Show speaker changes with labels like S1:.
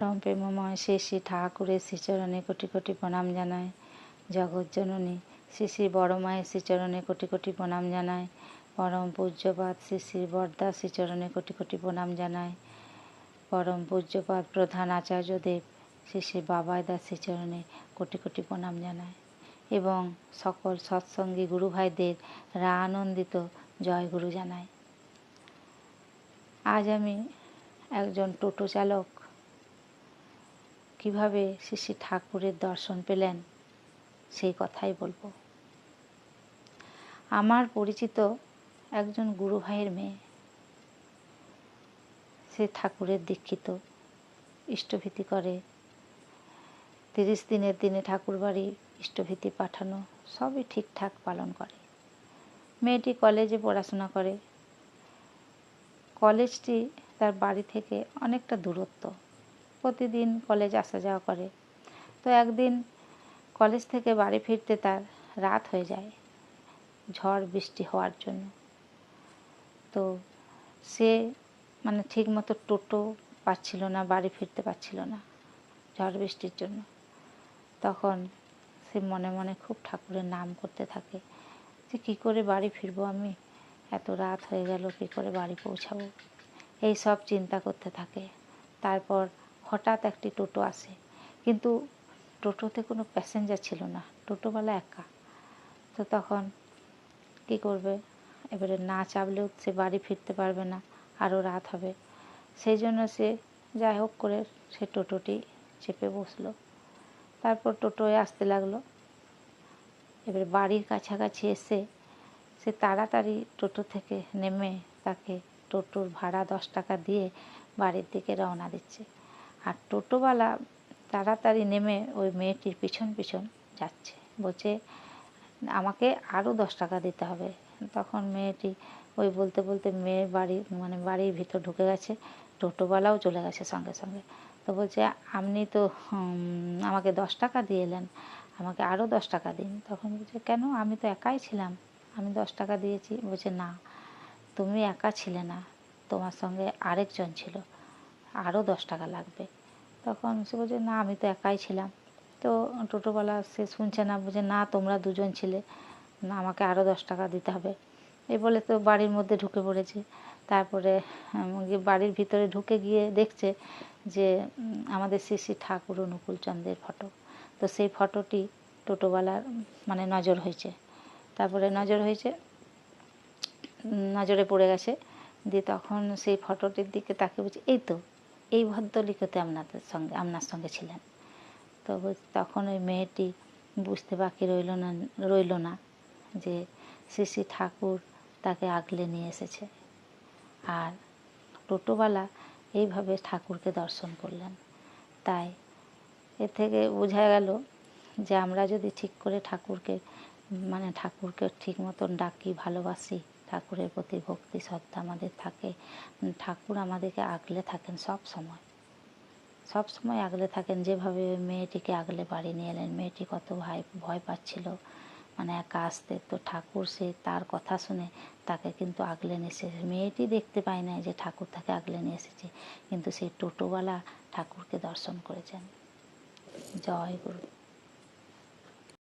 S1: পরম প্রেমময় শ্রী শ্রী ঠাকুরের শ্রীচরণে কোটি কোটি প্রণাম জানায়। জগৎজননী শ্রী শ্রী বড় মায়ের শ্রীচরণে কোটি কোটি প্রণাম জানায়। পরম পূজ্যপাদ শ্রী শ্রী বরদা শ্রীচরণে কোটি কোটি প্রণাম জানায়। পরম পূজ্যপাদ প্রধান আচার্যদেব শ্রী শ্রী বাবাইদার শ্রীচরণে কোটি কোটি প্রণাম জানায় এবং সকল সৎসঙ্গী গুরু ভাইদের আনন্দিত জয়গুরু জানায়। আজ আমি একজন টোটো চালক কিভাবে শ্রী শ্রী ঠাকুরের দর্শন পেলেন সেই কথাই বলবো। আমার পরিচিত একজন গুরু ভাইয়ের মেয়ে, সে ঠাকুরের দীক্ষিত, ইষ্টভীতি করে, 30 দিনের দিনে ঠাকুর বাড়ি ইষ্টভীতি পাঠানো সবই ঠিকঠাক পালন করে। মেয়েটি কলেজে পড়াশোনা করে। কলেজটি তার বাড়ি থেকে অনেকটা দূরত্ব, প্রতিদিন কলেজ আসা যাওয়া করে। তো একদিন কলেজ থেকে বাড়ি ফিরতে তার রাত হয়ে যায় ঝড় বৃষ্টি হওয়ার জন্য। তো সে ঠিক মতো টোটো পাচ্ছিল না, বাড়ি ফিরতে পারছিল না ঝড় বৃষ্টির জন্য। তখন সে মনে মনে খুব ঠাকুরের নাম করতে থাকে যে কী করে বাড়ি ফিরবো, আমি এত রাত হয়ে গেল, কী করে বাড়ি পৌঁছাবো, এই সব চিন্তা করতে থাকে। তারপর হঠাৎ একটি টোটো আসে, কিন্তু টোটোতে কোনো প্যাসেঞ্জার ছিল না, টোটোওয়ালা একা। তো তখন কী করবে, এবারে না চাপলেও সে বাড়ি ফিরতে পারবে না, আরও রাত হবে। সেই জন্য সে যাই হোক করে সে টোটোটি চেপে বসলো। তারপর টোটোয় আসতে লাগলো। এবারে বাড়ির কাছাকাছি এসে সে তাড়াতাড়ি টোটো থেকে নেমে তাকে টোটোর ভাড়া 10 টাকা দিয়ে বাড়ির দিকে রওনা দিচ্ছে। আর টোটোওয়ালা তাড়াতাড়ি নেমে ওই মেয়েটির পিছন পিছন যাচ্ছে, বলছে আমাকে আরও 10 টাকা দিতে হবে। তখন মেয়েটি ওই বলতে বলতে মেয়ের বাড়ির ভিতর ঢুকে গেছে, টোটোওয়ালাও চলে গেছে সঙ্গে সঙ্গে। তো বলছে আপনি তো আমাকে 10 টাকা দিয়ে এলেন, আমাকে আরও 10 টাকা দিন। তখন বলছে কেন, আমি তো একাই ছিলাম, আমি 10 টাকা দিয়েছি। বলছে না, তুমি একা ছিলে না, তোমার সঙ্গে আরেকজন ছিল, আরও 10 টাকা লাগবে। তখন সে বলছে না, আমি তো একাই ছিলাম। তো টোটোওয়ালা সে শুনছে না, বলছে না তোমরা দুজন ছিলে, না আমাকে আরও 10 টাকা দিতে হবে। এই বলে তো বাড়ির মধ্যে ঢুকে পড়েছে। তারপরে বাড়ির ভিতরে ঢুকে গিয়ে দেখছে যে আমাদের শ্রী শ্রী ঠাকুর অনুকূলচন্দ্রের ফটো। তো সেই ফটোটি টোটোওয়ালার নজর হয়েছে। তারপরে নজরে পড়ে গেছে। দিয়ে তখন সেই ফটোটির দিকে তাকে বলছে এই তো, এই ভদ্রলোকতে আপনার সঙ্গে ছিলেন। তো তখন ওই মেয়েটি বুঝতে বাকি রইল না যে শ্রী শ্রী ঠাকুর তাকে আগলে নিয়ে এসেছে। আর টোটোওয়ালা এইভাবে ঠাকুরকে দর্শন করলেন। তাই এ থেকে বোঝা গেল যে আমরা যদি ঠিক করে ঠাকুরকে ঠিক মতন ডাকি, ভালোবাসি, ঠাকুরের প্রতি ভক্তি শ্রদ্ধা আমাদের থাকে, ঠাকুর আমাদেরকে আগলে থাকেন সব সময় আগলে থাকেন। যেভাবে মেয়েটিকে আগলে বাড়ি নিয়ে এলেন, মেয়েটি কত ভয় পাচ্ছিল একা আসতে, তো ঠাকুর সে তার কথা শুনে তাকে কিন্তু আগলে নিয়ে এসেছে। মেয়েটি দেখতে পায় না যে ঠাকুর তাকে আগলে নিয়ে এসেছে, কিন্তু সেই টোটোওয়ালা ঠাকুরকে দর্শন করেছেন। জয় গুরু।